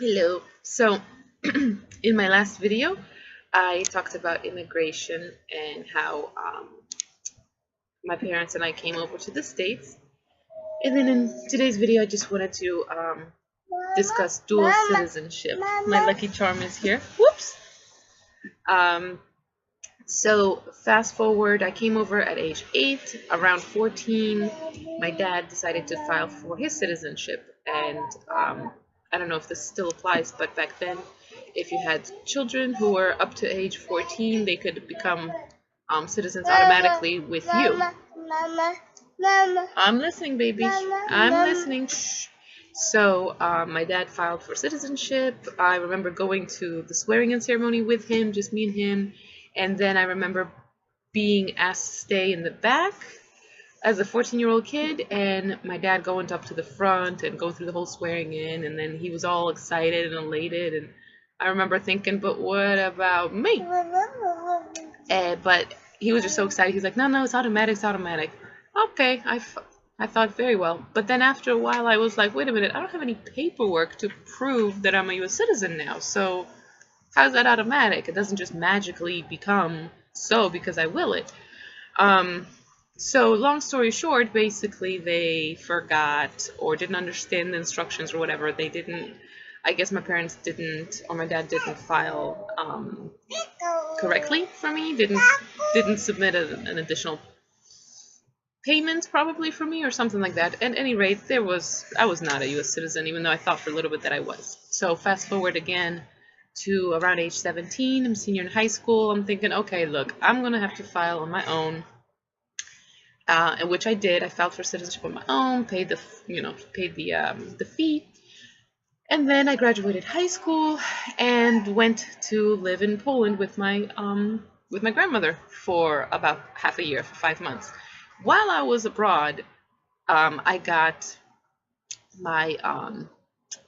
Hello. So, in my last video, I talked about immigration and how my parents and I came over to the States. And then in today's video, I just wanted to discuss dual citizenship. My lucky charm is here. Whoops. Um, so, fast forward, I came over at age 8. Around 14, my dad decided to file for his citizenship. And I don't know if this still applies, but back then, if you had children who were up to age 14, they could become citizens automatically with you. I'm listening, baby. I'm listening. Shh. So my dad filed for citizenship. I remember going to the swearing-in ceremony with him, just me and him. And then I remember being asked to stay in the back as a 14-year-old kid, and my dad going up to the front and going through the whole swearing in, and then he was all excited and elated, and I remember thinking, but what about me? But he was just so excited. He's like, no, no, it's automatic, it's automatic. Okay, I thought very well. But then after a while, I was like, wait a minute, I don't have any paperwork to prove that I'm a U.S. citizen now, so how's that automatic? It doesn't just magically become so because I will it. So long story short, basically they forgot or didn't understand the instructions or whatever. They didn't, I guess my parents didn't, or my dad didn't file correctly for me, didn't submit an additional payment probably for me or something like that. At any rate, I was not a U.S. citizen, even though I thought for a little bit that I was. So fast forward again to around age 17, I'm senior in high school. I'm thinking, okay, look, I'm going to have to file on my own. And which I did. I filed for citizenship on my own, paid the fee, and then I graduated high school and went to live in Poland with my grandmother for about half a year, for 5 months. While I was abroad, I got my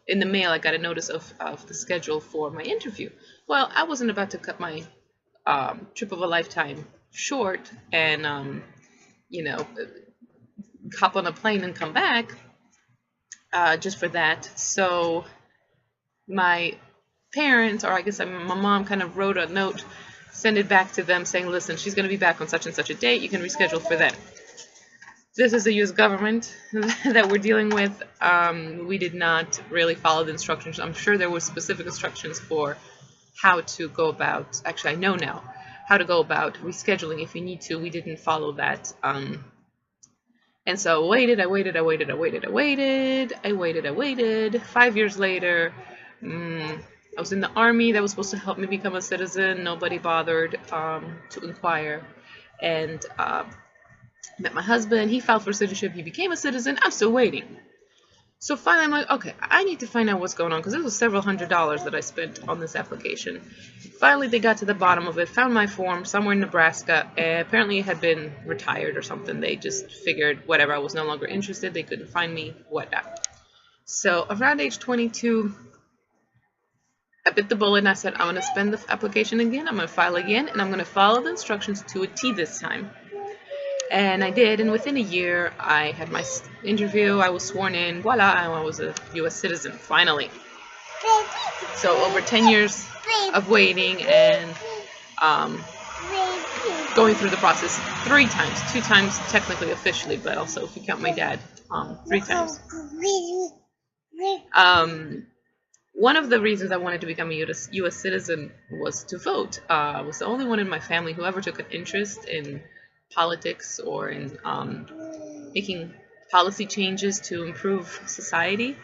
in the mail. I got a notice of the schedule for my interview. Well, I wasn't about to cut my trip of a lifetime short and hop on a plane and come back just for that. So my parents, or I guess my mom, kind of wrote a note, send it back to them saying, listen, she's going to be back on such and such a date. You can reschedule for then. This is the U.S. government that we're dealing with. We did not really follow the instructions. I'm sure there were specific instructions for how to go about, actually I know now, how to go about rescheduling if you need to. We didn't follow that. And so I waited. 5 years later, I was in the army that was supposed to help me become a citizen. Nobody bothered to inquire. And met my husband. He filed for citizenship. He became a citizen. I'm still waiting. So finally, I'm like, okay, I need to find out what's going on, because it was several $100s that I spent on this application. Finally, they got to the bottom of it, found my form somewhere in Nebraska, and apparently it had been retired or something. They just figured, whatever, I was no longer interested, they couldn't find me, whatnot. So around age 22, I bit the bullet and I said, I'm going to spend the application again, I'm going to file again, and I'm going to follow the instructions to a T this time. And I did, and within a year, I had my interview, I was sworn in, voila, I was a U.S. citizen, finally. So over 10 years of waiting and going through the process 3 times, 2 times technically officially, but also if you count my dad, 3 times. One of the reasons I wanted to become a U.S. citizen was to vote. I was the only one in my family who ever took an interest in politics or in making policy changes to improve society,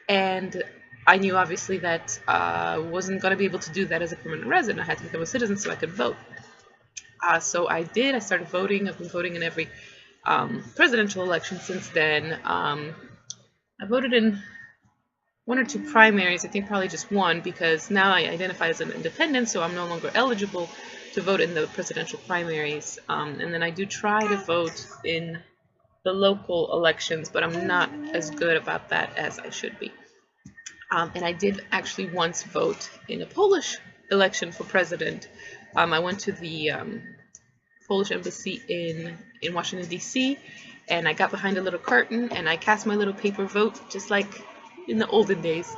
and I knew obviously that I wasn't going to be able to do that as a permanent resident. I had to become a citizen so I could vote. So I did. I started voting. I've been voting in every presidential election since then. I voted in 1 or 2 primaries, I think probably just 1, because now I identify as an independent, so I'm no longer eligible to vote in the presidential primaries. And then I do try to vote in the local elections, but I'm not as good about that as I should be. And I did actually once vote in a Polish election for president. I went to the Polish embassy in Washington, D.C., and I got behind a little curtain, and I cast my little paper vote, just like in the olden days.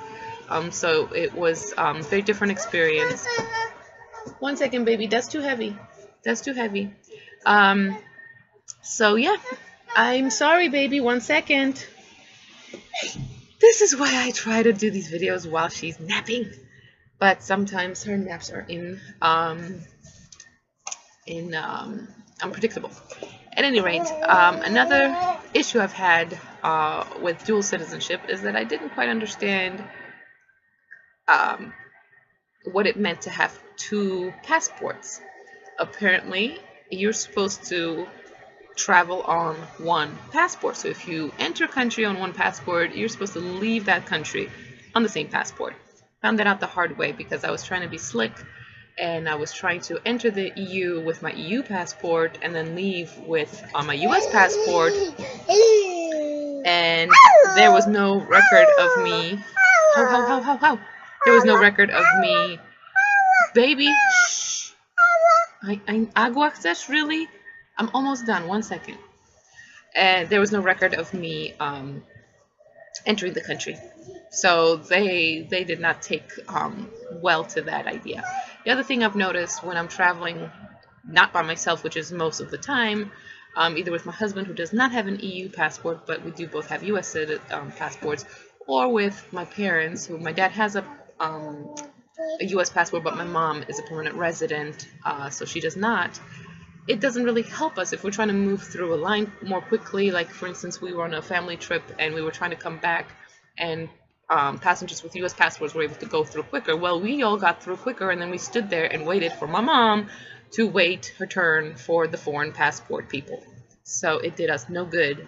So it was very different experience. 1 second, baby. That's too heavy. That's too heavy. So yeah, I'm sorry, baby. 1 second. This is why I try to do these videos while she's napping. But sometimes her naps are unpredictable. At any rate, another issue I've had with dual citizenship is that I didn't quite understand what it meant to have 2 passports. Apparently, you're supposed to travel on 1 passport. So if you enter a country on 1 passport, you're supposed to leave that country on the same passport. Found that out the hard way because I was trying to be slick, and I was trying to enter the EU with my EU passport and then leave with my US passport, and there was no record of me. How. There was no record of me. Baby, shh. Agua chcesz, really? I'm almost done. 1 second. And there was no record of me entering the country. So they did not take well to that idea. The other thing I've noticed when I'm traveling, not by myself, which is most of the time, either with my husband, who does not have an EU passport, but we do both have US passports, or with my parents, who my dad has a US passport, but my mom is a permanent resident, so she does not. It doesn't really help us if we're trying to move through a line more quickly. Like, for instance, we were on a family trip and we were trying to come back, and passengers with US passports were able to go through quicker. Well, we all got through quicker, and then we stood there and waited for my mom to wait her turn for the foreign passport people. So it did us no good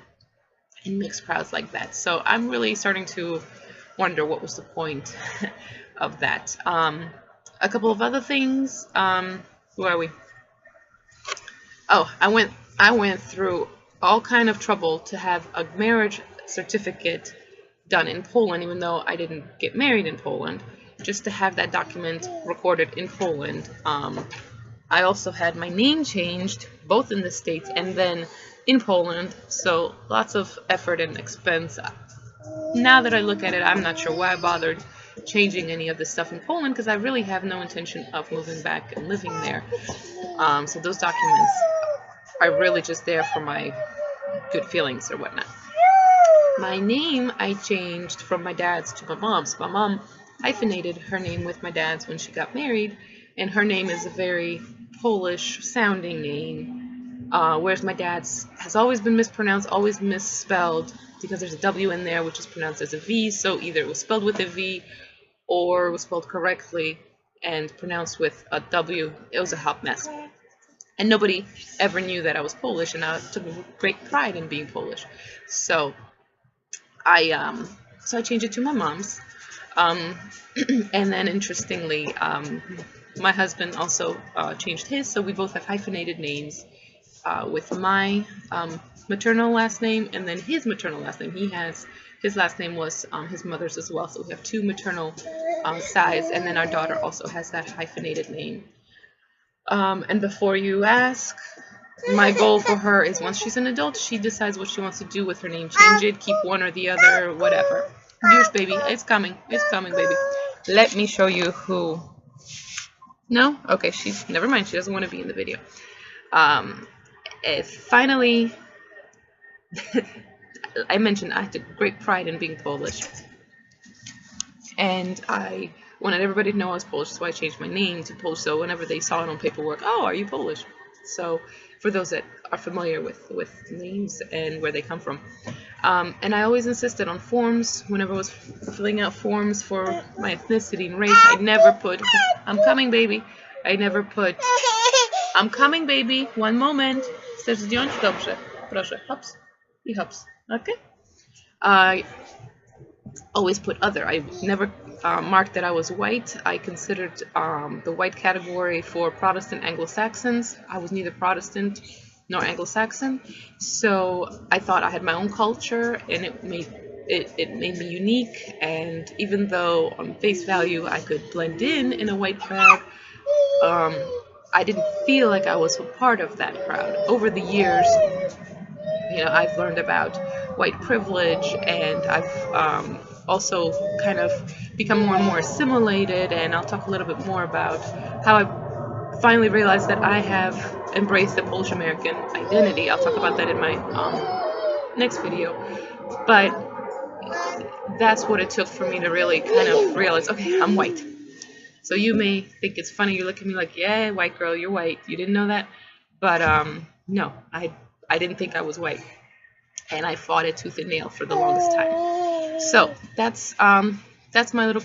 in mixed crowds like that. So I'm really starting to wonder what was the point of that. A couple of other things. Where are we? Oh, I went through all kind of trouble to have a marriage certificate done in Poland, even though I didn't get married in Poland, just to have that document recorded in Poland. I also had my name changed, both in the States and then in Poland, so lots of effort and expense. Now that I look at it, I'm not sure why I bothered changing any of this stuff in Poland, because I really have no intention of moving back and living there. So those documents are really just there for my good feelings or whatnot. My name I changed from my dad's to my mom's. My mom hyphenated her name with my dad's when she got married, and her name is a very Polish sounding name, whereas my dad's has always been mispronounced, always misspelled, because there's a W in there which is pronounced as a V, so either it was spelled with a V or it was spelled correctly and pronounced with a W. It was a hot mess. And nobody ever knew that I was Polish, and I took great pride in being Polish. So I changed it to my mom's. And then interestingly, my husband also changed his, so we both have hyphenated names with my maternal last name and then his maternal last name. His last name was his mother's as well, so we have 2 maternal sides, and then our daughter also has that hyphenated name. And before you ask, my goal for her is once she's an adult, she decides what she wants to do with her name. Change it, keep one or the other, whatever. Use, baby. It's coming. It's coming, baby. Let me show you who. No? Okay, never mind. She doesn't want to be in the video. Finally, I mentioned I took great pride in being Polish. And I wanted everybody to know I was Polish, so I changed my name to Polish. So whenever they saw it on paperwork, oh, are you Polish? So for those that are familiar with names and where they come from. And I always insisted on forms. Whenever I was filling out forms for my ethnicity and race, I never put, I'm coming, baby. I never put, I'm coming, baby. 1 moment. Chcesz zdjąć? Dobrze. Proszę. Hops. I hops. Okay? I always put other. I never marked that I was white. I considered the white category for Protestant Anglo-Saxons. I was neither Protestant nor Anglo-Saxon, so I thought I had my own culture, and it made me unique. And even though on face value I could blend in a white crowd, I didn't feel like I was a part of that crowd. Over the years, I've learned about white privilege, and I've also kind of become more and more assimilated, and I'll talk a little bit more about how I finally realized that I have embraced the Polish American identity. I'll talk about that in my next video. But that's what it took for me to really kind of realize, okay, I'm white. So you may think it's funny, you look at me like, yeah, white girl, you're white. You didn't know that? But no, I didn't think I was white. And I fought it tooth and nail for the longest time. So that's my little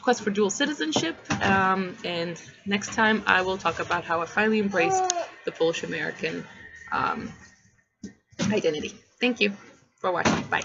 quest for dual citizenship. And next time I will talk about how I finally embraced the Polish American identity. Thank you for watching. Bye.